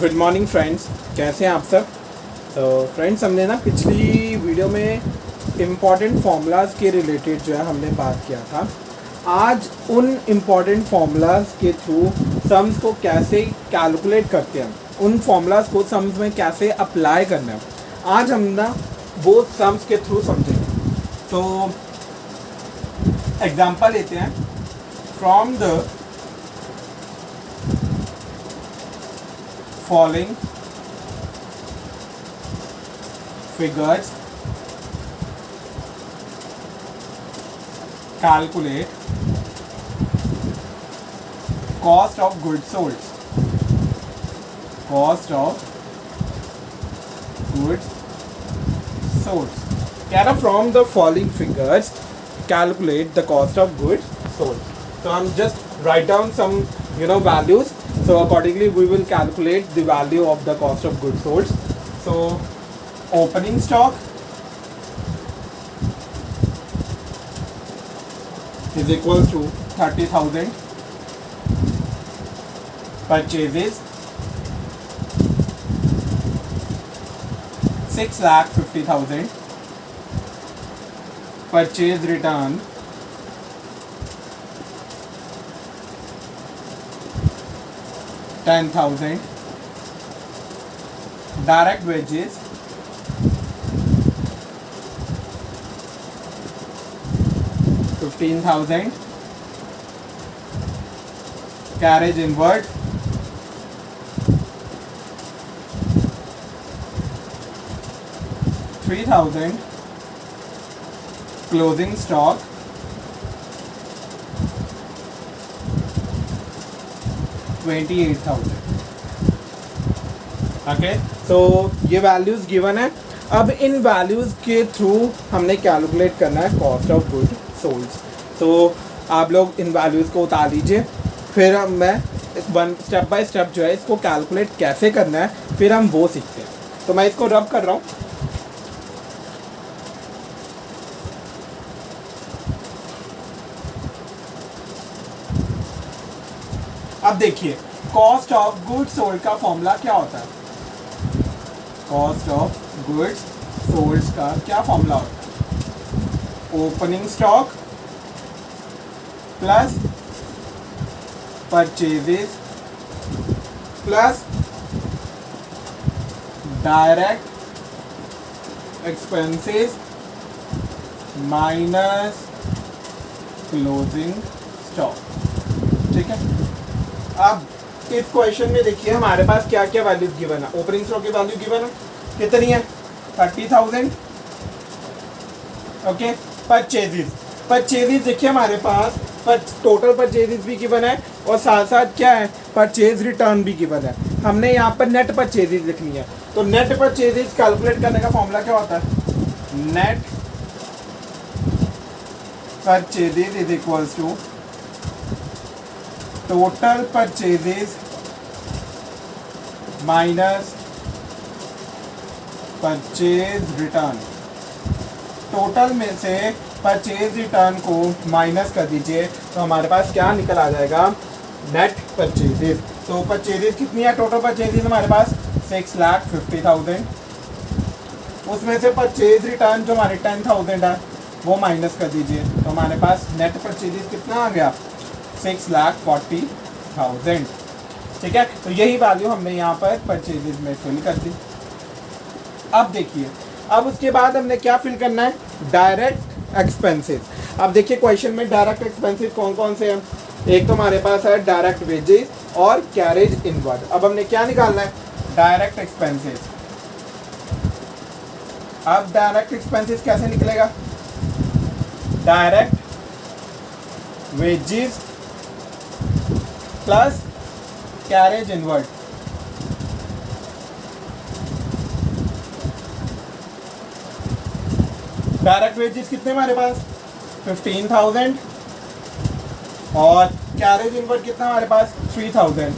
Good morning friends, कैसे हैं आप सब। तो फ्रेंड्स, हमने ना पिछली वीडियो में इम्पॉर्टेंट फार्मूलाज के रिलेटेड जो है हमने बात किया था। आज उन इम्पॉर्टेंट फार्मूलाज के थ्रू सम्स को कैसे कैलकुलेट करते हैं, उन फार्मूलाज को सम्स में कैसे अप्लाई करना है, आज हम ना वो सम्स के थ्रू समझेंगे। तो एग्जांपल लेते हैं। From the following figures calculate cost of goods sold. Cost of goods sold. कह रहा from the following figures calculate the cost of goods sold. So I'm just write down some values. So accordingly we will calculate the value of the cost of goods sold. So opening stock is equals to 30,000. Purchases 6,50,000. Purchase return 10,000. Direct wages 15,000. Carriage inward 3,000. Closing stock 28,000. Okay, सो ये values given है। अब इन values के through हमने calculate करना है cost of good sold. सो आप लोग इन values को उतार लीजिए, फिर मैं वन स्टेप बाय स्टेप जो है इसको कैलकुलेट कैसे करना है फिर हम वो सीखते हैं। तो मैं इसको रब कर रहा हूँ। अब देखिए, कॉस्ट ऑफ गुड्स सोल्ड का फॉर्मूला क्या होता है। कॉस्ट ऑफ गुड्स सोल्ड का क्या फॉर्मूला होता है। Opening stock plus purchases plus direct expenses minus closing stock. ठीक है, अब इस क्वेश्चन में देखिए हमारे पास क्या क्या वैल्यूज गिवन है। ओपनिंग स्टॉक की वैल्यू गिवन है, कितनी है 30,000। ओके, परचेजेस देखिए हमारे पास टोटल परचेजेस भी गिवन है और साथ साथ क्या है, परचेज रिटर्न भी गिवन है। हमने यहाँ पर नेट परचेजेस लिखनी है। तो नेट परचेजेस कैलकुलेट करने का फॉर्मूला क्या होता है। Net purchases is equals to total purchases minus purchase return. Total में से परचेज रिटर्न को माइनस कर दीजिए तो हमारे पास क्या निकल आ जाएगा, नेट परचेजेस। तो परचेजेस कितनी है, टोटल परचेजेस हमारे पास 6,50,000। उसमें से परचेज रिटर्न जो हमारे 10,000 है वो माइनस कर दीजिए तो हमारे पास नेट परचेजेस कितना आ गया, 6,40,000। ठीक है, तो यही वैल्यू हमने यहाँ पर परचेजेस में फिल कर दी। अब देखिए, अब उसके बाद हमने क्या फिल करना है, डायरेक्ट एक्सपेंसेस। अब देखिए क्वेश्चन में डायरेक्ट एक्सपेंसेस कौन कौन से हैं। एक तो हमारे पास है डायरेक्ट वेजेस और कैरेज इनवर्ड। अब हमने क्या निकालना है, डायरेक्ट एक्सपेंसेस। अब डायरेक्ट एक्सपेंसेस कैसे निकलेगा, direct wages plus carriage inward. Direct wages कितने हमारे पास 15,000 और कैरेज इनवर्ड कितना हमारे पास 3,000।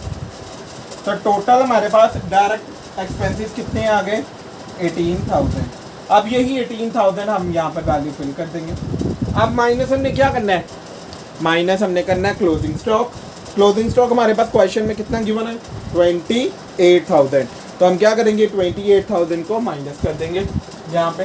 तो टोटल हमारे पास डायरेक्ट एक्सपेंसेस कितने आ गए 18,000। अब यही 18,000 हम यहाँ पर वैल्यू फिल कर देंगे। अब माइनस हमने क्या करना है, माइनस हमने करना है क्लोजिंग स्टॉक। क्लोजिंग स्टॉक हमारे पास क्वेश्चन में कितना गिवन है 28,000। तो हम क्या करेंगे 28,000 को माइनस कर देंगे यहाँ पे।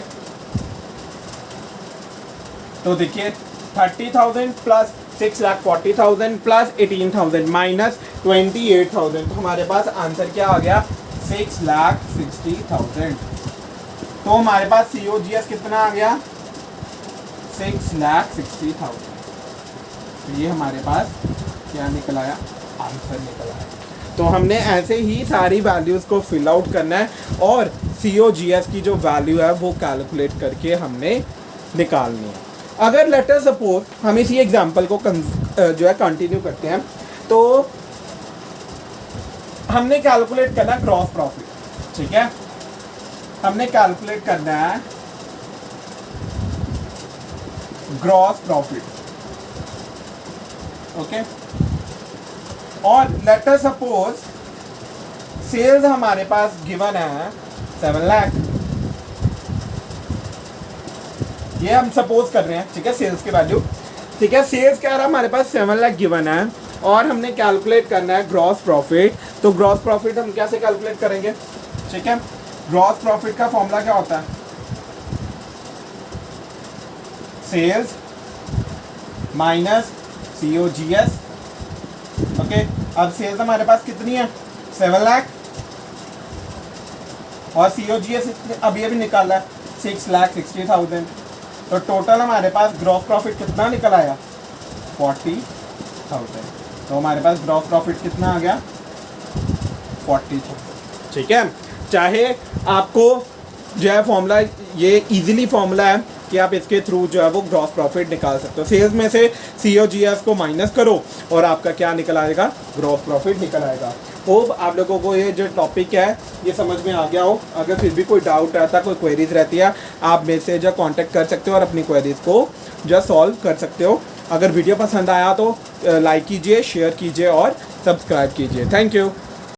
तो देखिए 30,000 प्लस 6,40,000 प्लस 18,000 माइनस 28,000, तो हमारे पास आंसर क्या आ गया 6,60,000। तो हमारे पास COGS कितना आ गया 6,60,000। तो ये हमारे पास क्या निकल आया आंसर निकल आया। तो हमने ऐसे ही सारी वैल्यूज़ को फिल आउट करना है और COGS की जो वैल्यू है वो कैलकुलेट करके हमने निकालनी है। अगर लेटर सपोज हम इसी एग्जांपल को जो है कंटिन्यू करते हैं, तो हमने कैलकुलेट करना है ग्रॉस प्रॉफिट, ठीक है। हमने कैलकुलेट करना है ग्रॉस प्रॉफिट, ओके। और लेटर सपोज सेल्स हमारे पास गिवन है 7 लाख, ये हम सपोज कर रहे हैं, ठीक है, सेल्स की वैल्यू, ठीक है। सेल्स क्या रहा हमारे पास 7 लाख गिवन है और हमने कैलकुलेट करना है ग्रॉस प्रॉफिट। तो ग्रॉस प्रॉफिट हम कैसे कैलकुलेट करेंगे, ठीक है। ग्रॉस प्रॉफिट का फॉर्मूला क्या होता है सेल्स माइनस COGS, ओके। अब सेल्स हमारे पास कितनी है 7 लाख और COGS अभी अभी निकाला है 6,60,000। तो टोटल हमारे पास ग्रॉस प्रॉफिट कितना निकल आया 40,000। तो हमारे पास ग्रॉस प्रॉफिट कितना आ गया 40,000, ठीक है। चाहे आपको जो है फॉर्मूला ये इजीली फॉर्मूला है कि आप इसके थ्रू जो है वो ग्रॉस प्रॉफिट निकाल सकते हो। सेल्स में से COGS को माइनस करो और आपका क्या निकल आएगा ग्रॉस प्रॉफिट निकल आएगा। होप आप लोगों को ये जो टॉपिक है ये समझ में आ गया हो। अगर फिर भी कोई डाउट रहता, कोई क्वेरीज रहती है, आप मेरे से जो कांटेक्ट कर सकते हो और अपनी क्वेरीज को जो सॉल्व कर सकते हो। अगर वीडियो पसंद आया तो लाइक कीजिए, शेयर कीजिए और सब्सक्राइब कीजिए। Thank you.